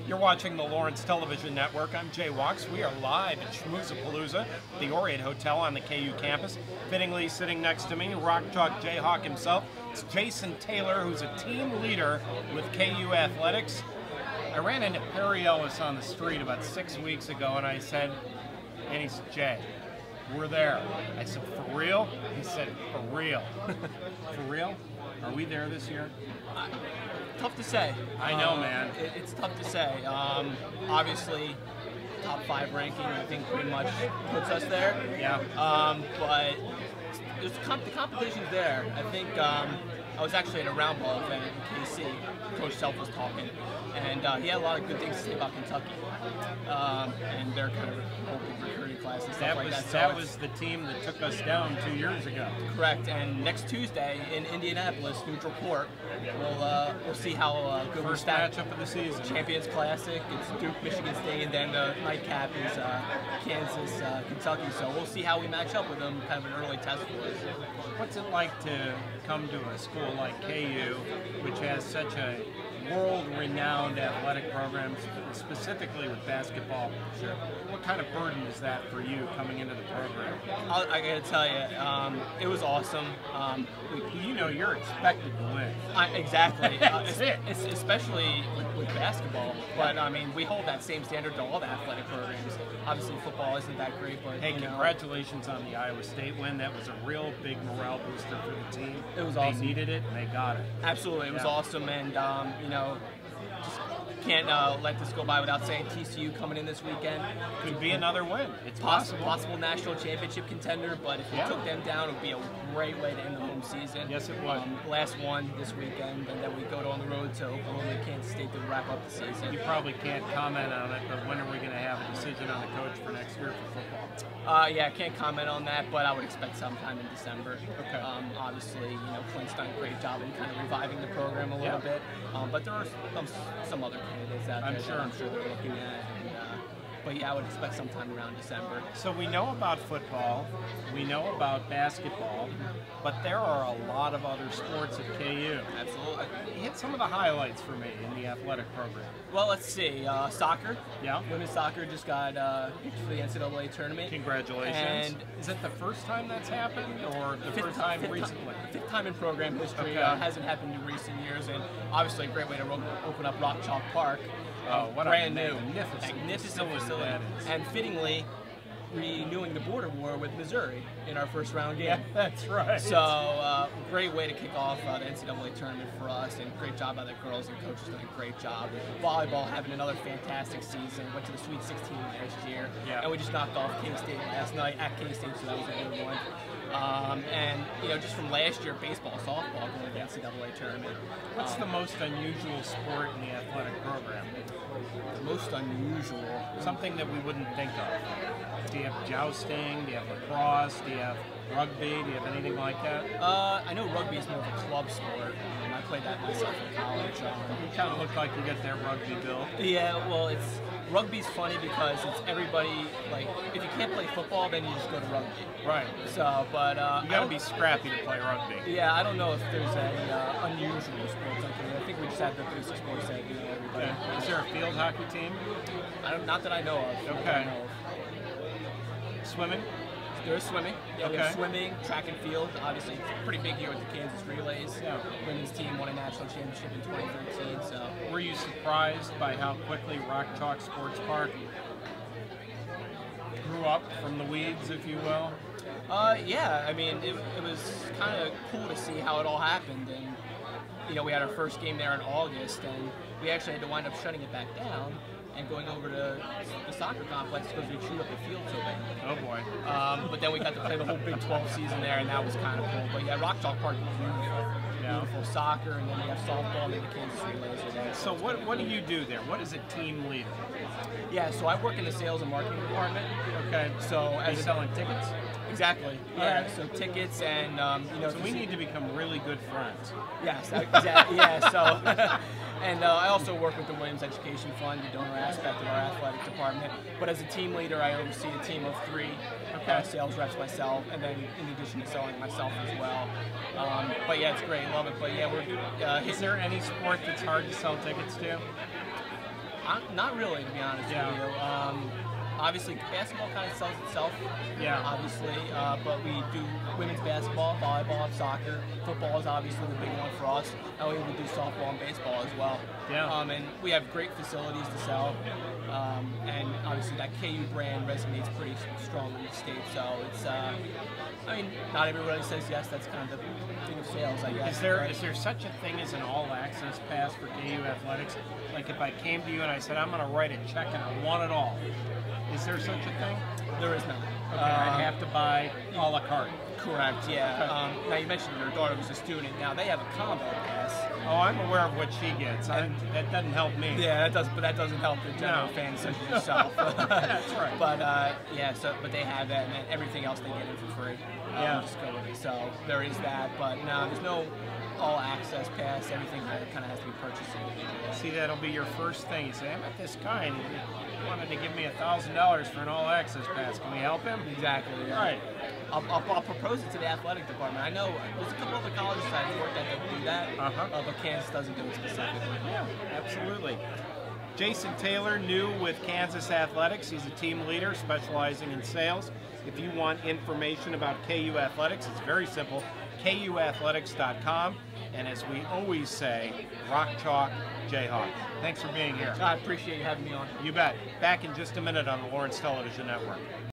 You're watching the Lawrence Television Network. I'm Jay Wachs. We are live at Schmooza Palooza, the Orient Hotel on the KU campus. Fittingly sitting next to me, Rock Chalk Jayhawk himself. It's Jason Taylor, who's a team leader with KU Athletics. I ran into Perry Ellis on the street about 6 weeks ago, and I said, and he said, Jay, we're there. I said, for real? He said, for real. For real? Are we there this year? Tough to say. I know, man. It's tough to say. Obviously, top 5 ranking, I think, pretty much puts us there. Yeah. But the competition's there. I think I was actually at a round ball event in KC. Coach Self was talking, and he had a lot of good things to say about Kentucky and their kind of open recruiting class and stuff like that. That was the team that took us down 2 years ago. Correct. And next Tuesday in Indianapolis, neutral court, we'll see how good we're stacked. First matchup of the season. Champions Classic. It's Duke, Michigan State, and then the nightcap is Kansas, Kentucky. So we'll see how we match up with them. Kind of an early test for us. What's it like to come to a school like KU, which has such a world-renowned athletic program, specifically with basketball? Sure. What kind of burden is that for you coming into the program? I gotta tell you, it was awesome. You know, you're expected to win. Exactly. That's it. It's especially with basketball, but I mean, we hold that same standard to all the athletic programs. Obviously, football isn't that great, but hey, congratulations on the Iowa State win. That was a real big morale booster for the team. It was awesome. They needed it, and they got it. Absolutely, it was awesome, and you know, just can't let this go by without saying TCU coming in this weekend. Could be another win. It's possible. Possible national championship contender, but if we took them down, it would be a great way to end the home season. Yes, it would. Last one this weekend, and then we go on the road to Oklahoma and Kansas State to wrap up the season. You probably can't comment on it, but when are we going to have a decision on the coach for next year for football? Yeah, I can't comment on that, but I would expect sometime in December. Okay. Obviously, you know, Clint's done a great job in kind of reviving the program a little bit, but there are some other candidates out there. I'm sure they're looking at. But yeah, I would expect sometime around December. So we know about football, we know about basketball, but there are a lot of other sports at KU. Absolutely. Hit some of the highlights for me in the athletic program. Well, let's see. Soccer. Yeah. Women's soccer just got picked for the NCAA tournament. Congratulations. And is it the first time that's happened, or the first time recently? Fifth time in program history. Okay. Hasn't happened in recent years, and obviously a great way to open up Rock Chalk Park. Oh, what brand a new, magnificent facility, that is. and fittingly renewing the border war with Missouri in our first round game. Yeah, that's right. So great way to kick off the NCAA tournament for us, and great job by the girls, and coaches done a great job. Volleyball having another fantastic season. Went to the Sweet 16 last year, and we just knocked off King State last night at King State, so that was a good one. And you know, just from last year, baseball, softball going to the NCAA tournament. What's the most unusual sport in the athletic program? The most unusual? Something that we wouldn't think of. Do you have jousting? Do you have lacrosse? Do you have rugby? Do you have anything like that? I know rugby is more of a club sport. I played that myself in college. You kind of look like you get that rugby bill. Yeah, well, rugby's funny because it's everybody, like, if you can't play football, then you just go to rugby. Right. So, but you got to be scrappy to play rugby. Yeah, I don't know if there's a unusual sports like that. I think we just have the basic sports that everybody. Okay. Is there a field hockey team? Not that I know of. Okay. Swimming? There's swimming. Yeah, we have swimming, track and field. Obviously, it's pretty big here with the Kansas Relays. Yeah. Women's team won a national championship in 2013. So, were you surprised by how quickly Rock Chalk Sports Park grew up from the weeds, if you will? Yeah. I mean, it was kind of cool to see how it all happened, and you know, we had our first game there in August, and we actually had to wind up shutting it back down and going over to the soccer complex because we chewed up the field so bad. Oh boy. But then we got to play the whole Big 12 season there, and that was kind of cool. But yeah, Rock Chalk Park is beautiful. Yeah. Beautiful soccer, and then we have softball, and then the Kansas Relays are there. So what do you do there? What is a team leader? Yeah, so I work in the sales and marketing department. Okay. So as selling tickets? Exactly. Yeah. Right. So tickets and you know. So we need to become really good friends. Yes. Exactly. Yeah. So. And I also work with the Williams Education Fund, the donor aspect of our athletic department. But as a team leader, I oversee a team of 3 sales reps myself, and then in addition to selling myself as well. But yeah, it's great, love it. But yeah, we're. Is there any sport that's hard to sell tickets to? Not really, to be honest with you. Obviously, basketball kind of sells itself. Yeah. Obviously, but we do women's basketball, volleyball, soccer. Football is obviously the big one for us. And we do softball and baseball as well. Yeah. And we have great facilities to sell. And obviously, that KU brand resonates pretty strong in the state. So it's, I mean, not everybody says yes. That's kind of the thing of sales, I guess. Is there such a thing as an all-access pass for KU athletics? Like if I came to you and I said, I'm going to write a check and I want it all. Is there such a thing? There is not. Okay, I'd have to buy a la carte. Correct, yeah. Now you mentioned your daughter was a student. Now they have a combo pass. Oh, I'm aware of what she gets. That doesn't help me. Yeah, but that doesn't help the general fan such as yourself. That's right. But yeah, but they have that, and then everything else they get in for free. Yeah. Just go with it. So there is that, but no, there's no all access pass. Everything kind of has to be purchased individually. See, that'll be your first thing. You say, I met this guy and he wanted to give me $1,000 for an all-access pass. Can we help him? Exactly. Yeah. All right. I'll propose it to the athletic department. I know there's a couple other colleges I've worked at that do that, but Kansas doesn't do it specifically. Yeah, absolutely. Jason Taylor, new with Kansas Athletics. He's a team leader specializing in sales. If you want information about KU Athletics, it's very simple, kuathletics.com. And as we always say, rock chalk, Jayhawk. Thanks for being here. I appreciate you having me on. You bet. Back in just a minute on the Lawrence Television Network.